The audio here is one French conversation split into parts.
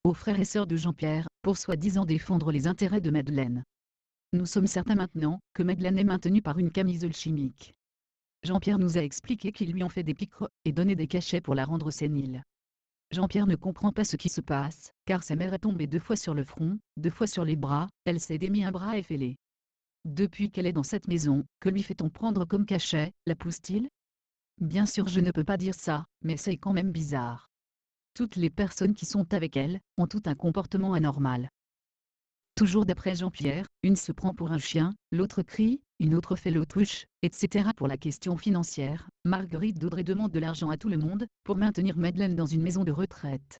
aux frères et sœurs de Jean-Pierre, pour soi-disant défendre les intérêts de Madeleine. Nous sommes certains maintenant que Madeleine est maintenue par une camisole chimique. Jean-Pierre nous a expliqué qu'ils lui ont fait des piqûres et donné des cachets pour la rendre sénile. Jean-Pierre ne comprend pas ce qui se passe, car sa mère est tombée 2 fois sur le front, 2 fois sur les bras, elle s'est démis un bras et fêlé. Depuis qu'elle est dans cette maison, que lui fait-on prendre comme cachet, la pousse-t-il? Bien sûr je ne peux pas dire ça, mais c'est quand même bizarre. Toutes les personnes qui sont avec elle, ont tout un comportement anormal. Toujours d'après Jean-Pierre, une se prend pour un chien, l'autre crie, une autre fait l'autruche, etc. Pour la question financière, Marguerite Daudré demande de l'argent à tout le monde, pour maintenir Madeleine dans une maison de retraite.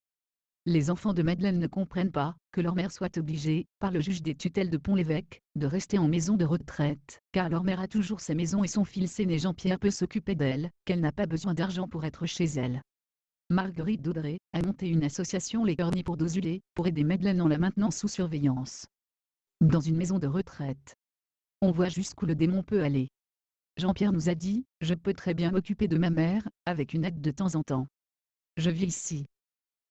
Les enfants de Madeleine ne comprennent pas que leur mère soit obligée, par le juge des tutelles de Pont-l'Évêque, de rester en maison de retraite, car leur mère a toujours sa maison et son fils aîné Jean-Pierre peut s'occuper d'elle, qu'elle n'a pas besoin d'argent pour être chez elle. Marguerite Daudré a monté une association Les Cornies pour Dosulé, pour aider Madeleine en la maintenant sous surveillance. Dans une maison de retraite. On voit jusqu'où le démon peut aller. Jean-Pierre nous a dit, je peux très bien m'occuper de ma mère, avec une aide de temps en temps. Je vis ici.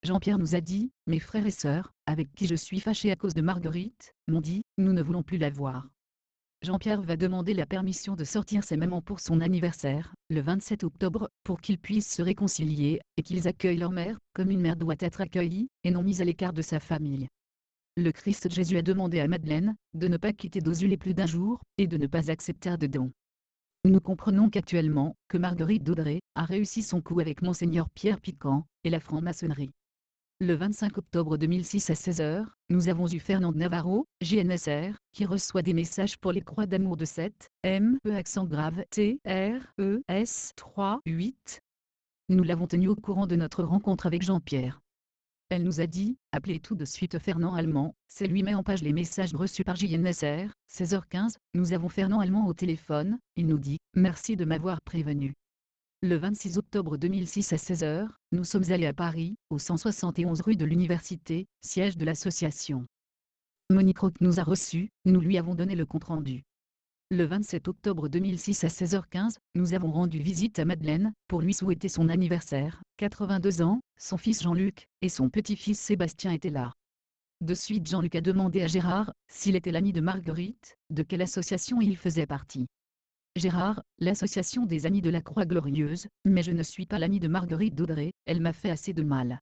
Jean-Pierre nous a dit, mes frères et sœurs, avec qui je suis fâché à cause de Marguerite, m'ont dit, nous ne voulons plus la voir. Jean-Pierre va demander la permission de sortir ses mamans pour son anniversaire, le 27 octobre, pour qu'ils puissent se réconcilier, et qu'ils accueillent leur mère, comme une mère doit être accueillie, et non mise à l'écart de sa famille. Le Christ Jésus a demandé à Madeleine, de ne pas quitter Dosulé plus d'un jour, et de ne pas accepter de dons. Nous comprenons qu'actuellement, que Marguerite Daudré, a réussi son coup avec Monseigneur Pierre Piquant, et la franc-maçonnerie. Le 25 octobre 2006 à 16h, nous avons eu Fernand Navarro, JNSR, qui reçoit des messages pour les croix d'amour de 7, M-E accent grave T-R-E-S 3-8. Nous l'avons tenu au courant de notre rencontre avec Jean-Pierre. Elle nous a dit, appelez tout de suite Fernand Allemand, c'est lui met en page les messages reçus par JNSR, 16h15, nous avons Fernand Allemand au téléphone, il nous dit, merci de m'avoir prévenu. Le 26 octobre 2006 à 16h, nous sommes allés à Paris, au 171 rue de l'Université, siège de l'association. Monique Roch nous a reçus, nous lui avons donné le compte-rendu. Le 27 octobre 2006 à 16h15, nous avons rendu visite à Madeleine, pour lui souhaiter son anniversaire, 82 ans, son fils Jean-Luc, et son petit-fils Sébastien étaient là. De suite Jean-Luc a demandé à Gérard, s'il était l'ami de Marguerite, de quelle association il faisait partie. Gérard, l'association des Amis de la Croix Glorieuse, mais je ne suis pas l'ami de Marguerite Daudré, elle m'a fait assez de mal.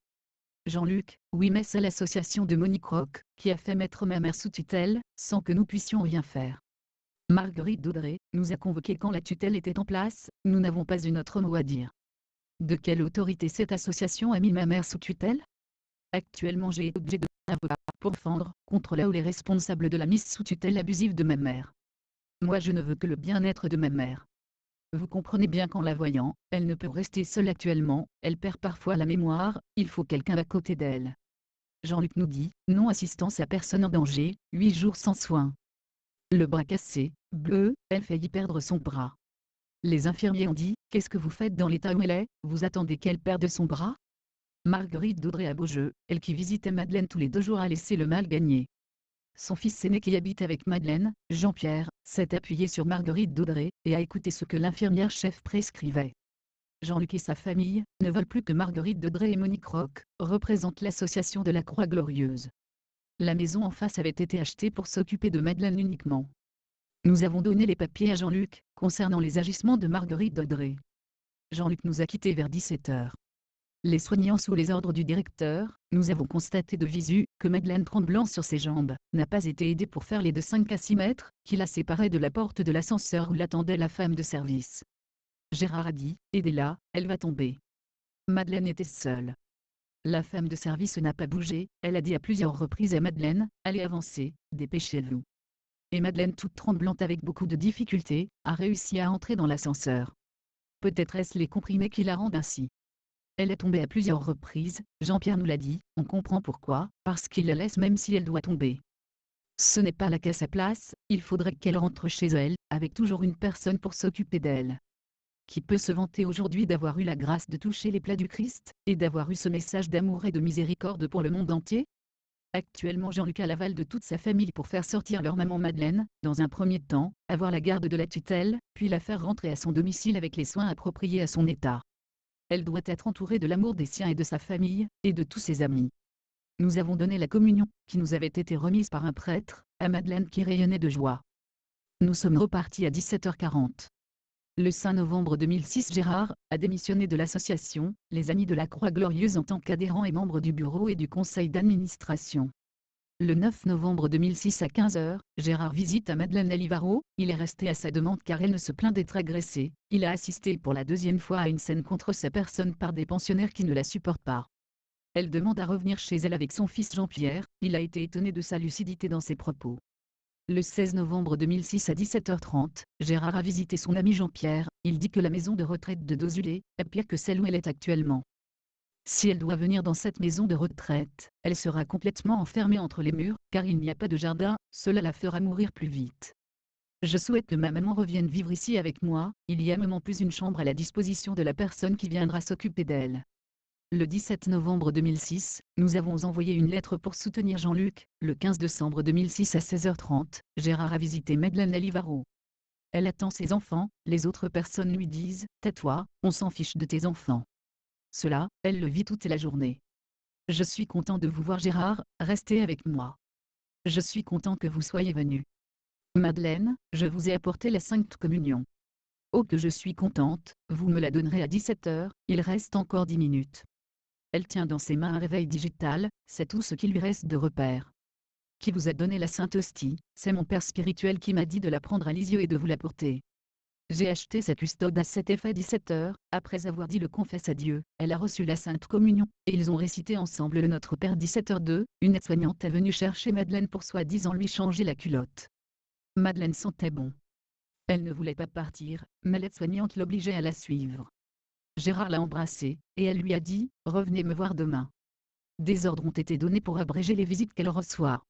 Jean-Luc, oui mais c'est l'association de Monique Roch, qui a fait mettre ma mère sous tutelle, sans que nous puissions rien faire. Marguerite Daudré nous a convoqués quand la tutelle était en place, nous n'avons pas eu notre mot à dire. De quelle autorité cette association a mis ma mère sous tutelle? Actuellement j'ai été obligé de avocat pour défendre contre là où les responsables de la mise sous tutelle abusive de ma mère. Moi je ne veux que le bien-être de ma mère. Vous comprenez bien qu'en la voyant, elle ne peut rester seule actuellement, elle perd parfois la mémoire, il faut quelqu'un à côté d'elle. Jean-Luc nous dit, non assistance à personne en danger, 8 jours sans soins. Le bras cassé, bleu, elle faillit perdre son bras. Les infirmiers ont dit, qu'est-ce que vous faites dans l'état où elle est, vous attendez qu'elle perde son bras? Marguerite Daudré à Beaujeu, elle qui visitait Madeleine tous les 2 jours a laissé le mal gagner. Son fils aîné qui habite avec Madeleine, Jean-Pierre, s'est appuyé sur Marguerite Daudré, et a écouté ce que l'infirmière chef prescrivait. Jean-Luc et sa famille, ne veulent plus que Marguerite Daudré et Monique Roch, représentent l'association de la Croix Glorieuse. La maison en face avait été achetée pour s'occuper de Madeleine uniquement. Nous avons donné les papiers à Jean-Luc, concernant les agissements de Marguerite Daudré. Jean-Luc nous a quittés vers 17h. Les soignants sous les ordres du directeur, nous avons constaté de visu, que Madeleine tremblant sur ses jambes, n'a pas été aidée pour faire les de 5 à 6 mètres, qui la séparaient de la porte de l'ascenseur où l'attendait la femme de service. Gérard a dit, aidez-la, elle va tomber. Madeleine était seule. La femme de service n'a pas bougé, elle a dit à plusieurs reprises à Madeleine, allez avancer, dépêchez-vous. Et Madeleine toute tremblante avec beaucoup de difficultés, a réussi à entrer dans l'ascenseur. Peut-être est-ce les comprimés qui la rendent ainsi. Elle est tombée à plusieurs reprises, Jean-Pierre nous l'a dit, on comprend pourquoi, parce qu'il la laisse même si elle doit tomber. Ce n'est pas là qu'à sa place, il faudrait qu'elle rentre chez elle, avec toujours une personne pour s'occuper d'elle. Qui peut se vanter aujourd'hui d'avoir eu la grâce de toucher les plaies du Christ, et d'avoir eu ce message d'amour et de miséricorde pour le monde entier? Actuellement Jean-Luc a l'aval de toute sa famille pour faire sortir leur maman Madeleine, dans un premier temps, avoir la garde de la tutelle, puis la faire rentrer à son domicile avec les soins appropriés à son état. Elle doit être entourée de l'amour des siens et de sa famille, et de tous ses amis. Nous avons donné la communion, qui nous avait été remise par un prêtre, à Madeleine qui rayonnait de joie. Nous sommes repartis à 17h40. Le 5 novembre 2006, Gérard a démissionné de l'association Les Amis de la Croix Glorieuse en tant qu'adhérent et membre du bureau et du conseil d'administration. Le 9 novembre 2006 à 15h, Gérard visite à Madeleine Alivaro. Il est resté à sa demande car elle ne se plaint d'être agressée. Il a assisté pour la deuxième fois à une scène contre sa personne par des pensionnaires qui ne la supportent pas. Elle demande à revenir chez elle avec son fils Jean-Pierre. Il a été étonné de sa lucidité dans ses propos. Le 16 novembre 2006 à 17h30, Gérard a visité son ami Jean-Pierre. Il dit que la maison de retraite de Dozulé est pire que celle où elle est actuellement. Si elle doit venir dans cette maison de retraite, elle sera complètement enfermée entre les murs, car il n'y a pas de jardin, cela la fera mourir plus vite. Je souhaite que ma maman revienne vivre ici avec moi. Il y a même en plus une chambre à la disposition de la personne qui viendra s'occuper d'elle. Le 17 novembre 2006, nous avons envoyé une lettre pour soutenir Jean-Luc. Le 15 décembre 2006 à 16h30, Gérard a visité Madeleine Alivaro. Elle attend ses enfants. Les autres personnes lui disent « Tais-toi, on s'en fiche de tes enfants ». Cela, elle le vit toute la journée. Je suis content de vous voir Gérard, restez avec moi. Je suis content que vous soyez venu. Madeleine, je vous ai apporté la Sainte Communion. Oh que je suis contente, vous me la donnerez à 17h, il reste encore 10 minutes. Elle tient dans ses mains un réveil digital, c'est tout ce qui lui reste de repère. Qui vous a donné la Sainte Hostie? C'est mon père spirituel qui m'a dit de la prendre à Lisieux et de vous la porter. J'ai acheté cette custode à cet effet 17h, après avoir dit le confesse à Dieu, elle a reçu la Sainte Communion, et ils ont récité ensemble le Notre Père 17h02, une aide-soignante est venue chercher Madeleine pour soi-disant lui changer la culotte. Madeleine sentait bon. Elle ne voulait pas partir, mais l'aide-soignante l'obligeait à la suivre. Gérard l'a embrassée, et elle lui a dit « Revenez me voir demain ». Des ordres ont été donnés pour abréger les visites qu'elle reçoit.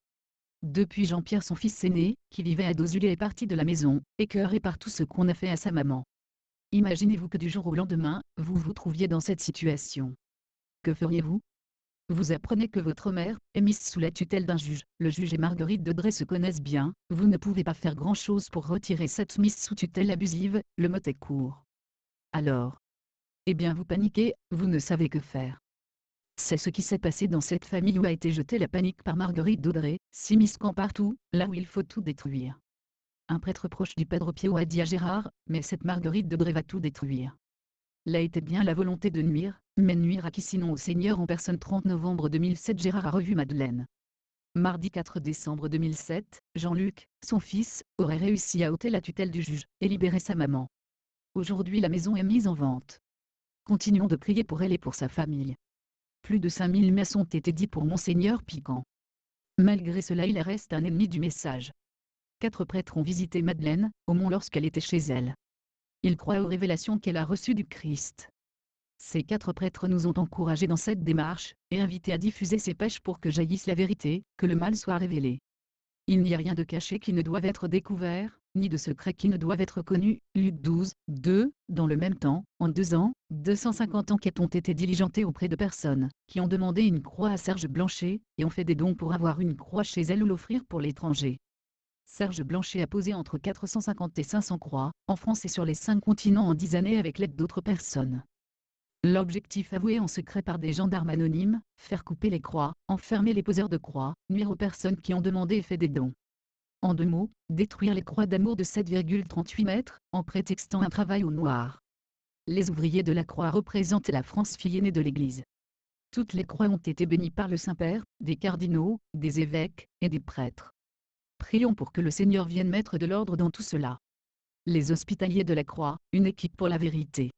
Depuis Jean-Pierre son fils aîné, qui vivait à Dozulé est parti de la maison, écœuré par tout ce qu'on a fait à sa maman. Imaginez-vous que du jour au lendemain, vous vous trouviez dans cette situation. Que feriez-vous? Vous apprenez que votre mère est mise sous la tutelle d'un juge. Le juge et Marguerite de Drey se connaissent bien. Vous ne pouvez pas faire grand-chose pour retirer cette mise sous tutelle abusive, le mot est court. Alors, eh bien vous paniquez, vous ne savez que faire. C'est ce qui s'est passé dans cette famille où a été jetée la panique par Marguerite d'Audrey, s'immisquant partout, là où il faut tout détruire. Un prêtre proche du Padre Pio a dit à Gérard, mais cette Marguerite d'Audrey va tout détruire. Là était bien la volonté de nuire, mais nuire à qui sinon au Seigneur en personne. 30 novembre 2007, Gérard a revu Madeleine. Mardi 4 décembre 2007, Jean-Luc, son fils, aurait réussi à ôter la tutelle du juge, et libérer sa maman. Aujourd'hui la maison est mise en vente. Continuons de prier pour elle et pour sa famille. Plus de 5000 messes ont été dites pour Monseigneur Piquant. Malgré cela il reste un ennemi du message. 4 prêtres ont visité Madeleine, au Mont lorsqu'elle était chez elle. Ils croient aux révélations qu'elle a reçues du Christ. Ces 4 prêtres nous ont encouragés dans cette démarche, et invités à diffuser ces pages pour que jaillisse la vérité, que le mal soit révélé. Il n'y a rien de caché qui ne doive être découvert, ni de secret qui ne doive être connu. Luc 12, 2. Dans le même temps, en 2 ans, 250 enquêtes ont été diligentées auprès de personnes qui ont demandé une croix à Serge Blanchet, et ont fait des dons pour avoir une croix chez elle ou l'offrir pour l'étranger. Serge Blanchet a posé entre 450 et 500 croix, en France et sur les 5 continents en 10 années avec l'aide d'autres personnes. L'objectif avoué en secret par des gendarmes anonymes, faire couper les croix, enfermer les poseurs de croix, nuire aux personnes qui ont demandé et fait des dons. En 2 mots, détruire les croix d'amour de 7,38 mètres, en prétextant un travail au noir. Les ouvriers de la croix représentent la France fille aînée de l'Église. Toutes les croix ont été bénies par le Saint-Père, des cardinaux, des évêques, et des prêtres. Prions pour que le Seigneur vienne mettre de l'ordre dans tout cela. Les Hospitaliers de la Croix, une équipe pour la vérité.